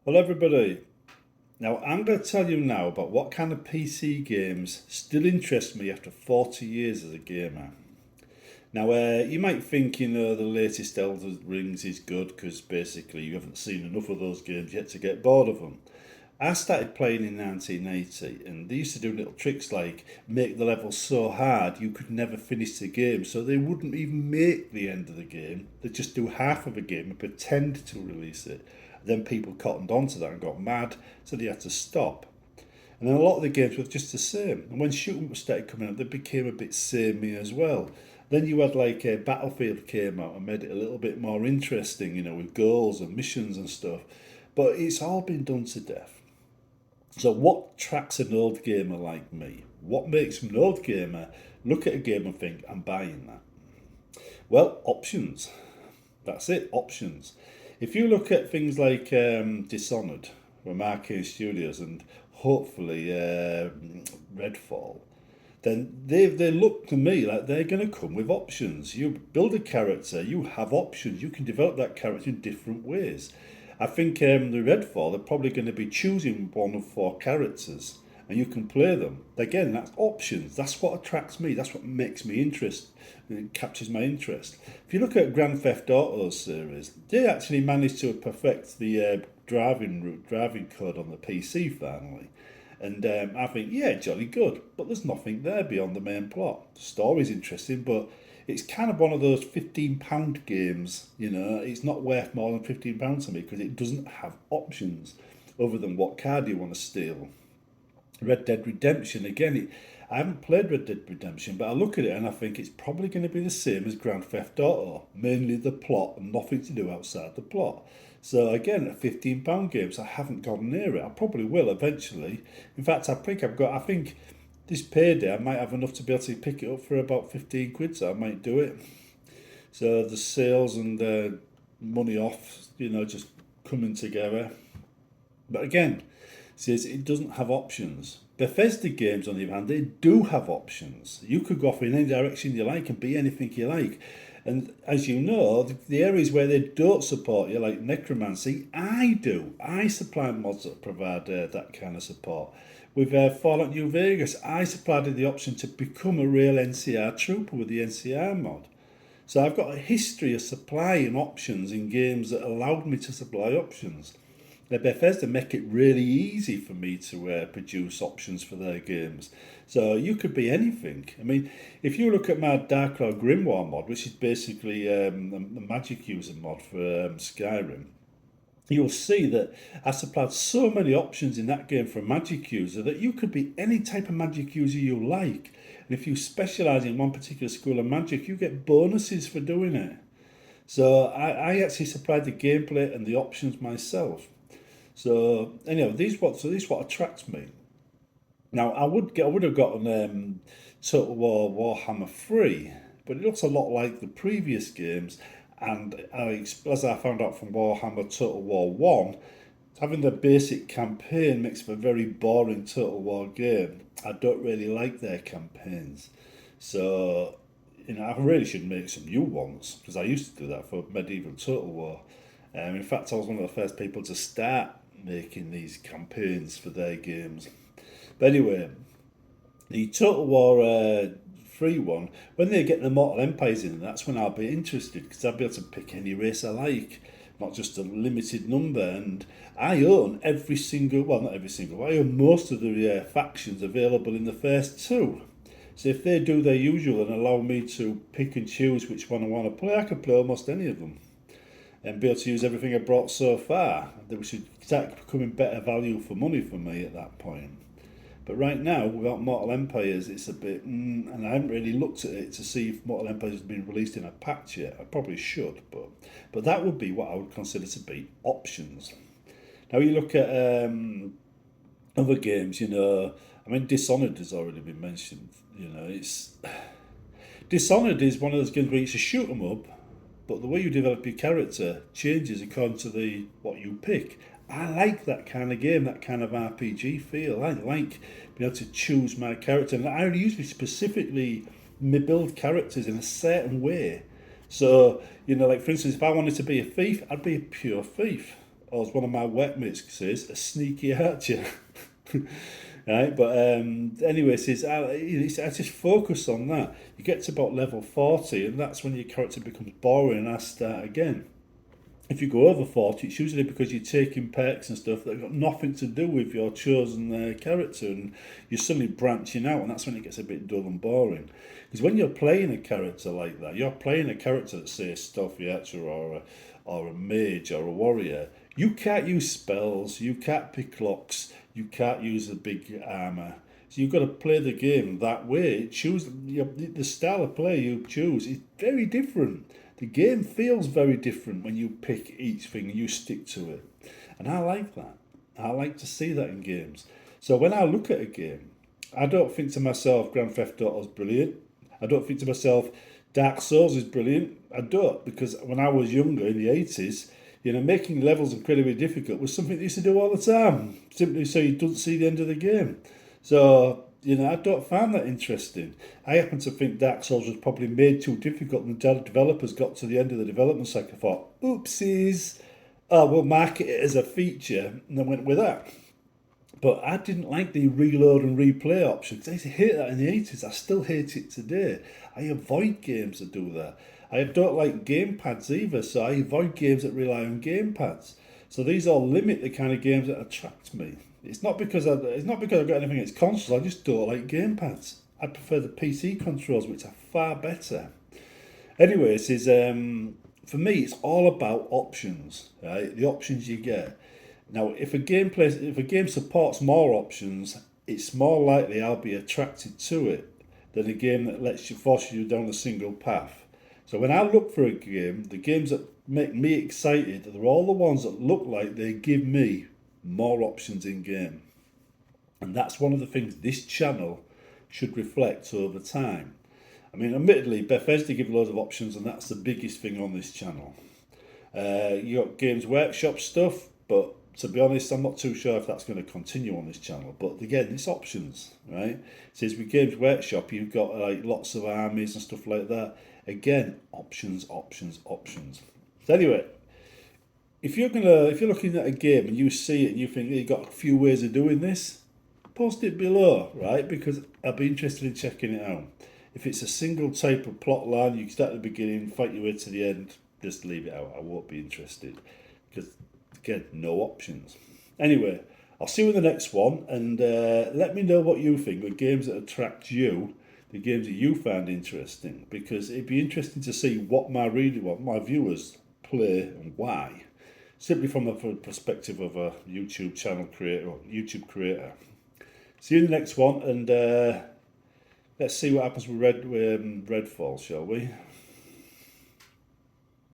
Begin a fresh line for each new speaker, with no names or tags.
Well, everybody, now I'm going to tell you now about what kind of PC games still interest me after 40 years as a gamer. Now, you might think, the latest Elder Rings is good because basically you haven't seen enough of those games yet to get bored of them. I started playing in 1980 and they used to do little tricks like make the level so hard you could never finish the game, so they wouldn't even make the end of the game. They'd just do half of a game and pretend to release it. Then people cottoned onto that and got mad, so they had to stop. And then a lot of the games were just the same. And when shooting started coming out, they became a bit samey as well. Then you had like Battlefield came out and made it a little bit more interesting, with goals and missions and stuff. But it's all been done to death. So, what attracts an old gamer like me? What makes an old gamer look at a game and think, I'm buying that? Well, options. That's it, options. If you look at things like Dishonored from Arcane Studios and hopefully Redfall, then they look to me like they're going to come with options. You build a character, you have options, you can develop that character in different ways. I think the Redfall, they're probably going to be choosing one of four characters and you can play them. Again, that's options. That's what attracts me. That's what makes me interest. It captures my interest. If you look at Grand Theft Auto series, they actually managed to perfect the driving code on the PC finally. And I think, yeah, jolly good. But there's nothing there beyond the main plot. The story's interesting, but it's kind of one of those £15 games, It's not worth more than £15 to me because it doesn't have options other than what card you want to steal. Red Dead Redemption, again, I haven't played Red Dead Redemption, but I look at it and I think it's probably going to be the same as Grand Theft Auto, mainly the plot and nothing to do outside the plot. So again, a £15 game, so I haven't gone near it. I probably will eventually. In fact, I think this payday I might have enough to be able to pick it up for about 15 quid, so I might do it. So the sales and money off, just coming together. But again, says it doesn't have options. Bethesda games, on the other hand, they do have options. You could go off in any direction you like and be anything you like. And as you know, the areas where they don't support you, like necromancy, I do. I supply mods that provide that kind of support. With Fallout New Vegas, I supplied the option to become a real NCR trooper with the NCR mod. So I've got a history of supplying options in games that allowed me to supply options. Bethesda make it really easy for me to produce options for their games. So you could be anything. I mean, if you look at my Dark Cloud Grimoire mod, which is basically a magic user mod for Skyrim, you'll see that I supplied so many options in that game for a magic user that you could be any type of magic user you like. And if you specialize in one particular school of magic, you get bonuses for doing it. So I actually supplied the gameplay and the options myself. So anyhow, these what attracts me. Now I would have gotten Total War Warhammer 3, but it looks a lot like the previous games. And as I found out from Warhammer Total War 1, having the basic campaign makes for a very boring Total War game. I don't really like their campaigns. So, I really should make some new ones because I used to do that for Medieval Total War. In fact, I was one of the first people to start making these campaigns for their games. But anyway, the Total War 3 one, when they get the Mortal Empires in, that's when I'll be interested because I'll be able to pick any race I like, not just a limited number. And I own every single, well, not every single, I own most of the factions available in the first two. So if they do their usual and allow me to pick and choose which one I want to play, I can play almost any of them and be able to use everything I brought so far. That should start becoming better value for money for me at that point. But right now, without Mortal Empires, it's a bit, and I haven't really looked at it to see if Mortal Empires has been released in a patch yet. I probably should, but that would be what I would consider to be options. Now you look at other games, I mean, Dishonored has already been mentioned. It's Dishonored is one of those games where it's a shoot 'em up, but the way you develop your character changes according to the what you pick. I like that kind of game, that kind of RPG feel. I like being able to choose my character, and I usually specifically build characters in a certain way. So, like for instance, if I wanted to be a thief, I'd be a pure thief. or as one of my workmates says, a sneaky archer. Right, but anyway, says I just focus on that. You get to about level 40, and that's when your character becomes boring, and I start again. If you go over 40, it's usually because you're taking perks and stuff that have got nothing to do with your chosen character, and you're suddenly branching out, and that's when it gets a bit dull and boring. Because when you're playing a character like that, you're playing a character that's, say, a stealthy archer or a mage or a warrior. You can't use spells, you can't pick locks, you can't use a big armor. So you've got to play the game that way. Choose the style of play you choose is very different. The game feels very different when you pick each thing and you stick to it. And I like that. I like to see that in games. So when I look at a game, I don't think to myself, Grand Theft Auto is brilliant. I don't think to myself, Dark Souls is brilliant. I don't, because when I was younger in the 80s, making levels incredibly difficult was something they used to do all the time, simply so you don't see the end of the game. So, I don't find that interesting. I happen to think Dark Souls was probably made too difficult, and the developers got to the end of the development cycle and thought, oopsies, we'll market it as a feature, and then went with that. But I didn't like the reload and replay option, because I used to hate that in the 80s. I still hate it today. I avoid games that do that. I don't like gamepads either, so I avoid games that rely on gamepads. So these all limit the kind of games that attract me. It's not because I've got anything against consoles. I just don't like gamepads. I prefer the PC controls, which are far better. Anyway, for me, it's all about options, right? The options you get. Now, if a game supports more options, it's more likely I'll be attracted to it than a game that forces you down a single path. So when I look for a game, the games that make me excited are all the ones that look like they give me more options in game. And that's one of the things this channel should reflect over time. I mean, admittedly, Bethesda give loads of options, and that's the biggest thing on this channel. You got Games Workshop stuff, but to be honest, I'm not too sure if that's going to continue on this channel. But again, it's options, right? It says with Games Workshop, you've got like lots of armies and stuff like that. Again, options, options, options. So anyway, if you're looking at a game and you see it and you think you've got a few ways of doing this, post it below, right? Because I'll be interested in checking it out. If it's a single type of plot line, you start at the beginning, fight your way to the end, just leave it out. I won't be interested. Because, again, no options. Anyway, I'll see you in the next one, and let me know what you think, the games that attract you, the games that you found interesting, because it'd be interesting to see what my viewers play and why, simply from the perspective of a YouTube channel creator or YouTube creator. See you in the next one, and let's see what happens with Redfall, shall we?